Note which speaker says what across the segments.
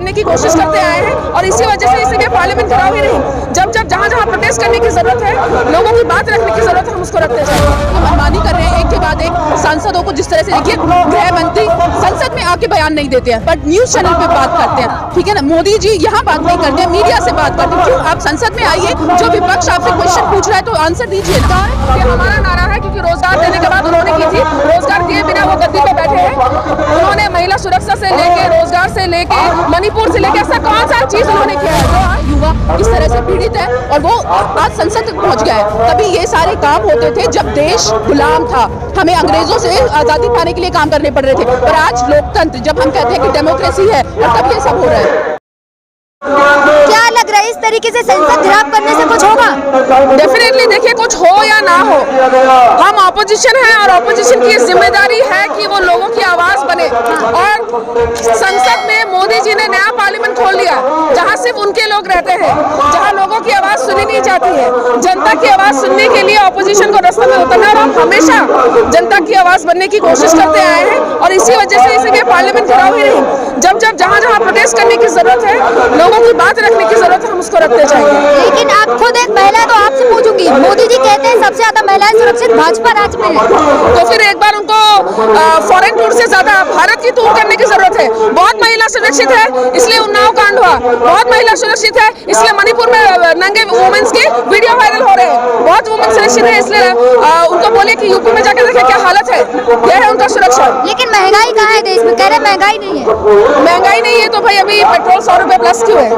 Speaker 1: करने की कोशिश करते आए हैं और इसी वजह से इसीलिए पार्लियामेंट घिराव ही नहीं। जब जहाँ जहाँ प्रोटेस्ट करने की जरूरत है, लोगों की बात रखने की जरूरत है, हम उसको रखते हैं। मनमानी कर रहे हैं एक के बाद एक सांसदों को, जिस तरह से देखिए गृह मंत्री संसद में आके बयान नहीं देते हैं बट न्यूज चैनल पे बात करते हैं, ठीक है ना। मोदी जी यहाँ बात नहीं करते हैं, मीडिया से बात करते हैं। क्यों आप संसद में आइए, जो विपक्ष आपसे क्वेश्चन पूछ रहा है तो आंसर दीजिए। ये हमारा नारा है क्योंकि रोजगार देने के बाद उन्होंने की थी, रोजगार दिए बिना वो गद्दी पे बैठे हैं। उन्होंने महिला सुरक्षा से लेके, रोजगार से लेके, मणिपुर से लेके, ऐसा कौन सा चीज उन्होंने किया है जो आज युवा इस तरह से पीड़ित है और वो आज संसद तक पहुंच गया है। तभी ये सारे काम होते थे जब देश गुलाम था, हमें अंग्रेजों से आजादी पाने के लिए काम करने पड़ रहे थे। पर आज लोकतंत्र, जब हम कहते हैं कि डेमोक्रेसी है, और तब ये सब हो रहा है।
Speaker 2: क्या लग रहा है इस तरीके से संसद घिराव करने से कुछ होगा?
Speaker 1: डेफिनेटली देखिए, कुछ हो या ना हो, हम ऑपोजिशन हैं और ऑपोजिशन की जिम्मेदारी है कि वो लोगों की आवाज बने। और संसद में मोदी जी ने नया पार्लियामेंट खोल दिया जहां सिर्फ उनके लोग रहते हैं, जहां लोगों की आवाज सुनी नहीं जाती है। जनता की आवाज सुनने के लिए ऑपोजिशन को रास्ते में उतरना, और हम हमेशा जनता की आवाज बनने की कोशिश करते आए हैं और इसी वजह से इसीलिए पार्लियामेंट घिराव ही नहीं। जब जहाँ जहाँ प्रोटेस्ट करने की जरूरत है, लोगों की बात रखने की जरूरत है, हम उसको रखते जाएंगे।
Speaker 2: लेकिन आप खुद एक महिला, तो आपसे पूछूंगी, मोदी जी कहते हैं सबसे ज्यादा महिलाएं सुरक्षित भाजपा राज में है,
Speaker 1: तो फिर एक बार उनको फॉरेन टूर से ज्यादा भारत की टूर करने की जरूरत है। बहुत महिला सुरक्षित है इसलिए उन्नाव कांड हुआ, बहुत महिला सुरक्षित है इसलिए मणिपुर में नंगे वुमेन्स के वीडियो वायरल हो रहे हैं। बहुत वुमेन सुरक्षित है इसलिए उनको बोले कि यूपी में जाकर देखें क्या हालत है, यह है उनका सुरक्षा।
Speaker 2: लेकिन महंगाई कहाँ है देश में? कह रहे महंगाई नहीं है।
Speaker 1: महंगाई नहीं है तो भाई अभी पेट्रोल 100 रुपए प्लस क्यों है?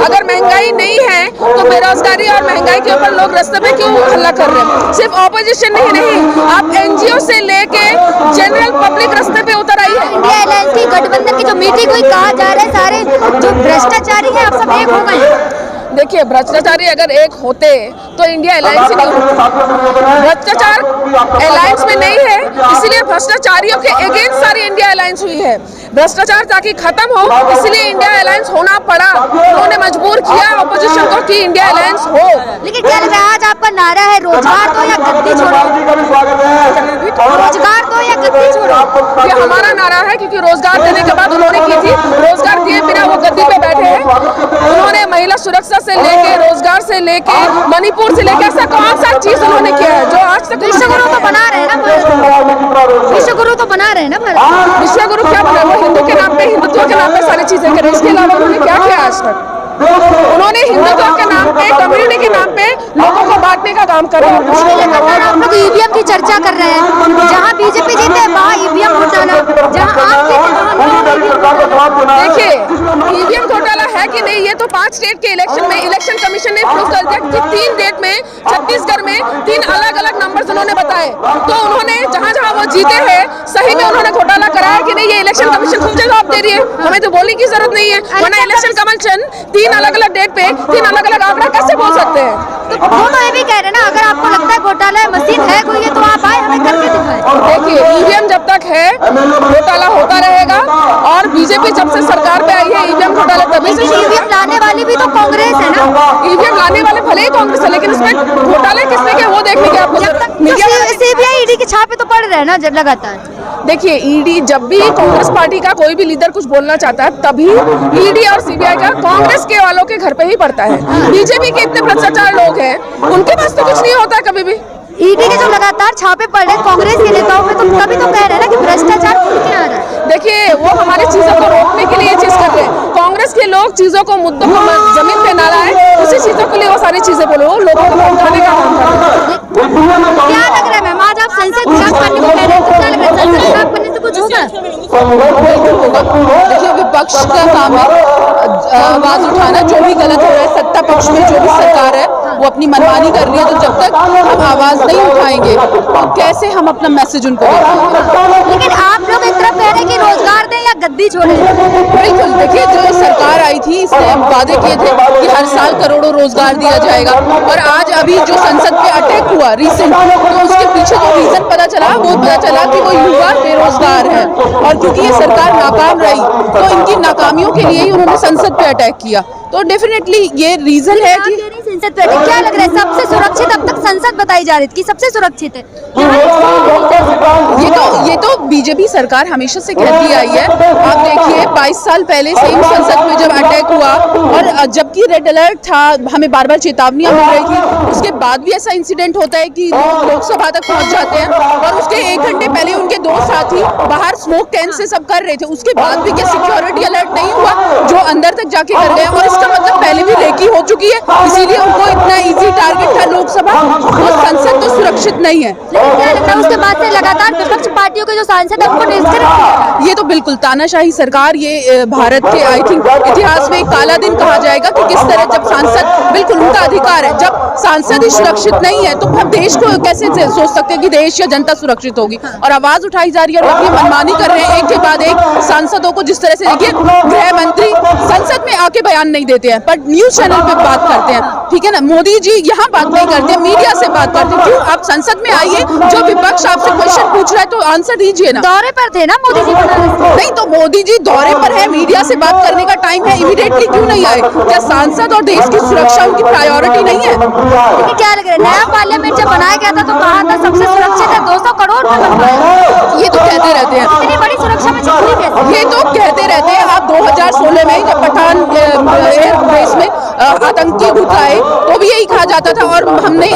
Speaker 1: अगर महंगाई नहीं है तो बेरोजगारी और महंगाई के ऊपर लोग रास्ते में क्यों हल्ला कर रहे हैं? सिर्फ ऑपोजिशन नहीं, आप एनजीओ से लेके जनरल पब्लिक रास्ते पे उतर आई है।
Speaker 2: इंडिया अलायंस की गठबंधन की जो मीटिंग हुई, कहा जा रहा है सारे जो भ्रष्टाचारी है अब सब एक हो गए।
Speaker 1: देखिए, भ्रष्टाचारी अगर एक होते तो इंडिया अलायंस ही नहीं होती। भ्रष्टाचार अलायंस में नहीं है, इसलिए भ्रष्टाचारियों के अगेंस्ट सारी इंडिया अलायंस हुई है। भ्रष्टाचार ताकि खत्म हो इसलिए इंडिया अलायंस होना पड़ा। उन्होंने मजबूर किया ऑपोजिशन को कि इंडिया अलायंस हो।
Speaker 2: लेकिन क्या लग रहा है आज आपका नारा है रोजगार दो या गद्दी छोड़ो? रोजगार दो या गद्दी छोड़ो,
Speaker 1: ये हमारा नारा है क्योंकि रोजगार देने के बाद उन्होंने की थी, रोजगार दिए बिना वो गद्दी पे बैठे हैं। उन्होंने महिला सुरक्षा से लेके, रोजगार से लेके, मणिपुर से लेके, ऐसा कौन सा चीज उन्होंने किया है जो आज तक?
Speaker 2: विश्वगुरु तो बना रहे हैं ना, विश्वगुरु तो बना रहे हैं ना।
Speaker 1: विश्वगुरु क्या बना? वो हिंदू के नाम पे, हिंदुत्व के नाम पे सारी चीजें कर रहे हैं। इसके अलावा उन्होंने क्या किया आज तक? उन्होंने हिंदुत्व के नाम पे, कम्युनिटी के नाम पे लोगों को बांटने का काम कर रहे हैं।
Speaker 2: आप लोग ईवीएम की चर्चा कर रहे हैं, जहाँ बीजेपी जीते वहाँ ईवीएम घोटाला, जहाँ आप
Speaker 1: देखिए, ईवीएम घोटाला है कि नहीं ये तो 5 स्टेट के इलेक्शन में इलेक्शन कमीशन ने प्रूव कर दिया कि 3 डेट में छत्तीसगढ़ में 3 अलग-अलग नंबर्स उन्होंने बताए। तो उन्होंने जहाँ वो जीते हैं सही में उन्होंने घोटाला कराया कि नहीं, ये इलेक्शन कमीशन खुद जवाब दे रही है, हमें तो बोलने की जरूरत नहीं है। वरना इलेक्शन कमीशन 3 अलग-अलग डेट पे 3 अलग-अलग आंकड़ा कैसे बोल सकते हैं?
Speaker 2: तो वो तो ये भी कह रहे हैं ना, अगर आपको लगता है घोटाला है, मशीन है कोई है, तो आप आए हमें करके दिखाएं।
Speaker 1: देखिए, ईवीएम जब तक है घोटाला होता रहेगा और बीजेपी जब से सरकार पे आई है ईवीएम घोटाला तभी से।
Speaker 2: ईवीएम लाने वाली भी तो कांग्रेस है ना।
Speaker 1: ईवीएम लाने वाले भले ही कांग्रेस है, लेकिन उसमें घोटाले किसने किया वो देखने की आपको
Speaker 2: सीबीआई ईडी के छापे तो पड़ रहे हैं ना लगातार।
Speaker 1: देखिए, ईडी जब भी कांग्रेस पार्टी का कोई भी लीडर कुछ बोलना चाहता है तभी ईडी और सीबीआई का कांग्रेस के वालों के घर पे ही पड़ता है। बीजेपी के इतने भ्रष्टाचार लोग हैं, उनके पास तो कुछ नहीं होता है कभी भी।
Speaker 2: ईडी के जो लगातार छापे पड़ रहे हैं कांग्रेस के नेताओं पे, तो कभी तो कह रहे हैं ना कि भ्रष्टाचार खुल के आ रहा है।
Speaker 1: देखिए, वो हमारी चीजों को रोकने के लिए ये चीज कर रहे हैं। कांग्रेस के लोग चीजों को, मुद्दों को जमीन पे ना लाए, उसी चीजों के लिए वो सारी चीजें बोले, वो लोगों को उठाने का काम कर रहे हैं।
Speaker 2: क्या लग रहा है मैम, आज आप संसद घिराव करने को कह रहे हैं, तो क्या लग रहा है संसद घिराव करने से कुछ होगा?
Speaker 1: देखिए, विपक्ष का काम है आवाज उठाना, जो भी गलत हो रहा है। सत्ता पक्ष में जो भी सरकार है वो अपनी मनमानी कर रही है, तो जब तक हम आवाज नहीं उठाएंगे तो कैसे हम अपना मैसेज उनको देंगे?
Speaker 2: लेकिन आप लोग एक तरफ कह रहे हैं कि रोजगार दें या गद्दी छोड़ें।
Speaker 1: बिल्कुल, देखिए, जो सरकार आई थी इसने वादे किए थे कि हर साल करोड़ों रोजगार दिया जाएगा, और आज अभी जो संसद पे अटैक हुआ रिसेंट, तो उसके पीछे जो रीजन पता चला वो पता चला कि वो युवा बेरोजगार है। और क्योंकि ये सरकार नाकाम रही तो इनकी नाकामियों के लिए ही उन्होंने संसद पे अटैक किया। तो डेफिनेटली ये रीजन है कि
Speaker 2: संसद पे क्या लग रहा है सबसे सुरक्षित अब तक संसद बताई जा रही थी कि सबसे सुरक्षित है?
Speaker 1: ये तो बीजेपी बीजेपी सरकार हमेशा से कहती आई है। आप देखिए 22 साल पहले सेम संसद में जब अटैक हुआ और जबकि रेड अलर्ट था, हमें बार बार चेतावनियां मिल रही थी, उसके बाद भी ऐसा इंसिडेंट होता है कि लोकसभा तक पहुंच जाते हैं और उसके 1 घंटे पहले उनके 2 साथी बाहर स्मोक टेंट से सब कर रहे थे, उसके बाद भी क्या सिक्योरिटी अलर्ट नहीं हुआ जो अंदर तक जाके कर गए? और इसका मतलब पहले भी रेकी हो चुकी है, इसीलिए उनको इतना इजी टारगेट था लोकसभा और संसद तो सुरक्षित नहीं है।
Speaker 2: लेकिन क्या लगता है उसके बाद से लगातार विपक्ष पार्टियों के जो सांसद है उनको निष्क्रिय,
Speaker 1: ये तो बिल्कुल तानाशाही सरकार, ये भारत के आई थिंक इतिहास में एक काला दिन कहा जाएगा कि किस तरह जब सांसद, बिल्कुल उनका अधिकार है, जब सांसद ही सुरक्षित नहीं है तो हम देश को कैसे सोच सकते हैं कि देश या जनता सुरक्षित होगी? और आवाज उठाई जा रही है और अपनी मनमानी कर रहे हैं, एक के बाद एक सांसदों को जिस तरह से, देखिए गृह मंत्री संसद में आके बयान नहीं देते हैं पर न्यूज चैनल पे बात करते हैं, ठीक है ना? मोदी जी यहाँ बात नहीं करते, मीडिया से बात करते हैं। क्यों? आप संसद में आइए, जो विपक्ष आपसे क्वेश्चन पूछ रहा है तो आंसर दीजिए ना।
Speaker 2: दौरे पर थे ना मोदी जी?
Speaker 1: नहीं तो मोदी जी दौरे पर है, मीडिया से बात करने का टाइम है, इमीडिएटली क्यों नहीं आए? क्या सांसद और देश की सुरक्षा उनकी प्रायोरिटी नहीं है?
Speaker 2: लेकिन क्या लग रहा है, नया पार्लियामेंट जब बनाया गया था तो कहा था सबसे सुरक्षित है, 200 करोड़ में बनवाया,
Speaker 1: ये तो कहते रहते हैं,
Speaker 2: इतनी बड़ी सुरक्षा में चुकी कैसे?
Speaker 1: ये तो कहते रहते हैं। आप 2016 में जब पठान एयरबेस में आतंकी घुस आए तो भी यही कहा जाता था और हमने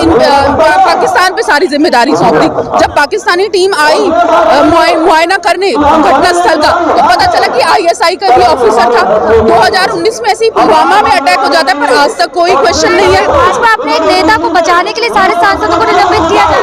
Speaker 1: पाकिस्तान पे सारी जिम्मेदारी सौंप दी। जब पाकिस्तानी टीम आई मुआयना करने घटना स्थल का तो पता चला कि ISI का भी ऑफिसर था। 2019 में ऐसे ही पुलवामा में अटैक हो जाता है पर आज तक कोई क्वेश्चन नहीं है।
Speaker 2: भाजपा अपने एक नेता को बचाने के लिए सारे सांसदों को निलंबित किया था,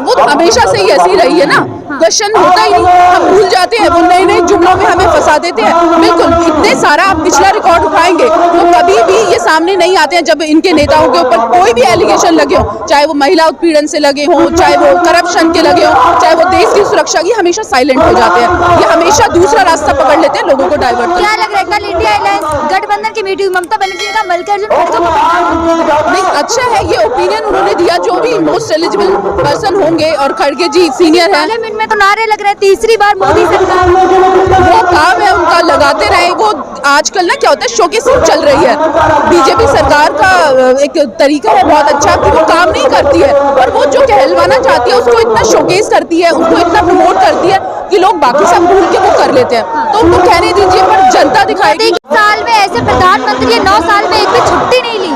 Speaker 1: वो तो हमेशा से ही ऐसी रही है ना, क्वेश्चन होता ही नहीं, हम भूल जाते हैं, वो नए नए जुमलों में हमें फंसा देते हैं। बिल्कुल इतने सारा आप पिछला रिकॉर्ड उठाएंगे तो कभी भी ये सामने नहीं आते हैं जब इनके नेताओं के ऊपर कोई भी एलिगेशन लगे हो, चाहे वो महिला उत्पीड़न से लगे हो, चाहे वो करप्शन के लगे हो, चाहे वो देश की सुरक्षा की, हमेशा साइलेंट हो जाते हैं। ये हमेशा दूसरा रास्ता पकड़ लेते हैं लोगों को डाइवर्ट।
Speaker 2: क्या लग रहा है कल इंडिया अलायंस गठबंधन की मीटिंग ममता बनर्जी का मल्लिकार्जुन खड़गे को
Speaker 1: नहीं अच्छा है, ये ओपिनियन उन्होंने दिया, जो भी मोस्ट एलिजिबल पर्सन होंगे और खड़गे जी सीनियर है।
Speaker 2: पार्लियामेंट में तो नारे लग रहे हैं तीसरी बार मोदी सरकार,
Speaker 1: वो काम है उनका, लगाते रहे। वो आजकल ना क्या होता है, शोकेस चल रही है, बीजेपी सरकार का एक तरीका है बहुत अच्छा कि वो काम नहीं करती है और वो जो कहलवाना चाहती है उसको इतना शोकेस करती है, उसको इतना प्रमोट करती है कि लोग बाकी सब भूल के वो कर लेते हैं। तो उनको कहने दीजिए, पर जनता दिखाएगी।
Speaker 2: साल में ऐसे प्रधानमंत्री 9 साल में एक भी छुट्टी नहीं ली,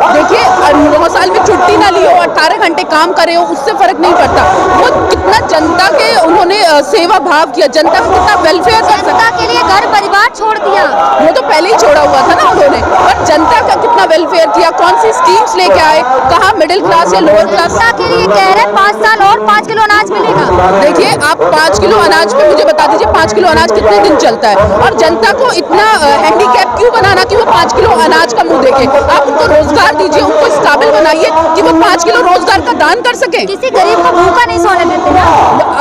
Speaker 1: देखिए 9 साल में छुट्टी ना ली हो, 18 घंटे काम करे हो, उससे फर्क नहीं पड़ता। वो कितना जनता के उन्होंने सेवा भाव किया, जनता का कितना वेलफेयर कर
Speaker 2: जनता के लिए घर परिवार छोड़ दिया,
Speaker 1: वो तो पहले ही छोड़ा हुआ था ना उन्होंने, पर जनता का कितना वेलफेयर किया, कौन सी स्कीम्स लेके आए, कहाँ मिडिल क्लास या लोअर क्लास।
Speaker 2: जनता के लिए कह रहे हैं 5 साल और 5 किलो अनाज मिलेगा।
Speaker 1: देखिए आप 5 किलो अनाज पे मुझे बता दीजिए 5 किलो अनाज कितने दिन चलता है और जनता को इतना हैंडीकैप क्यों बनाना कि वो 5 किलो अनाज का मुंह देखे? आप उनको रोजगार दीजिए, उनको इस काबिल बनाइए कि वो 5 किलो रोजगार का दान कर सके।
Speaker 2: किसी गरीब को भूखा नहीं सोने देते ना।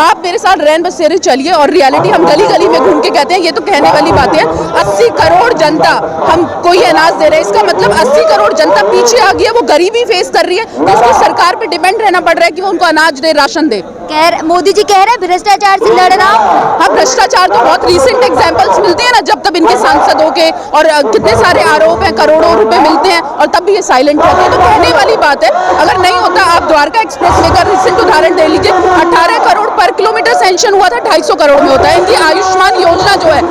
Speaker 1: आप मेरे साथ रैन बसेरे चलिए और रियलिटी हम गली गली में घूम के कहते हैं, ये तो कहने वाली बातें हैं। 80 करोड़ जनता हम कोई अनाज दे रहे हैं, इसका मतलब 80 करोड़ जनता पीछे आ गई है, वो गरीबी फेस कर रही है, तो उसको सरकार पे डिपेंड रहना पड़ रहा है कि वो उनको अनाज दे, राशन दे।
Speaker 2: मोदी जी कह रहे हैं भ्रष्टाचार से लड़ रहा हूँ।
Speaker 1: हाँ, भ्रष्टाचार तो बहुत रीसेंट एग्जांपल्स मिलते हैं ना, जब तब इनके सांसदों के और कितने सारे आरोप हैं, करोड़ों रुपए मिलते हैं और तब भी ये साइलेंट रहते हैं। तो कहने वाली बात है, अगर नहीं होता, आप द्वारका एक्सप्रेस वे का रिसेंट उदाहरण दे लीजिए, 18 करोड़ पर किलोमीटर सैंक्शन हुआ था, 250 करोड़ में होता है। इनकी आयुष्मान योजना जो है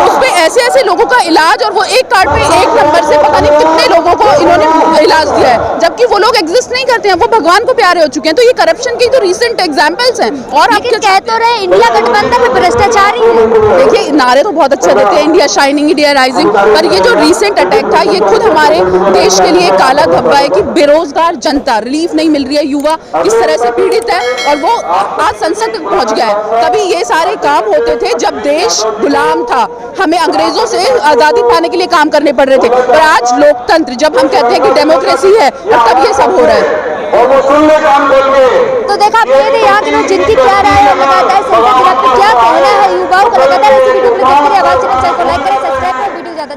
Speaker 1: उस पे ऐसे ऐसे लोगों का इलाज, और वो एक कार्ड पे एक नंबर से पता नहीं कितने लोगों को इन्होंने इलाज दिया है, जबकि वो लोग एग्जिस्ट नहीं करते हैं, वो भगवान को प्यारे हो चुके हैं। तो ये करप्शन की तो रिसेंट एग्जाम्पल्स हैं। और आप
Speaker 2: कह तो रहे इंडिया गठबंधन में भ्रष्टाचार ही है।
Speaker 1: देखिए नारे तो बहुत अच्छा देते हैं, इंडिया शाइनिंग, इंडिया राइजिंग, पर ये जो रिसेंट अटैक था ये खुद हमारे देश के लिए काला धब्बा है कि बेरोजगार जनता, रिलीफ नहीं मिल रही है, युवा किस तरह से पीड़ित है और वो आज संसद तक पहुंच गया है। तभी ये सारे काम होते थे जब देश गुलाम था, हमें अंग्रेजों से आजादी पाने के लिए काम करने पड़ रहे थे, पर आज लोकतंत्र, जब हम कहते हैं कि डेमोक्रेसी है, तब ये सब हो रहा है।
Speaker 2: तो देखा आपने यहाँ के लोग जिनकी क्या राय है, लगातार क्या कहना है युवाओं को, लगातार ऐसी वीडियो को लाइक करें, सब्सक्राइब करें, वीडियो ज्यादा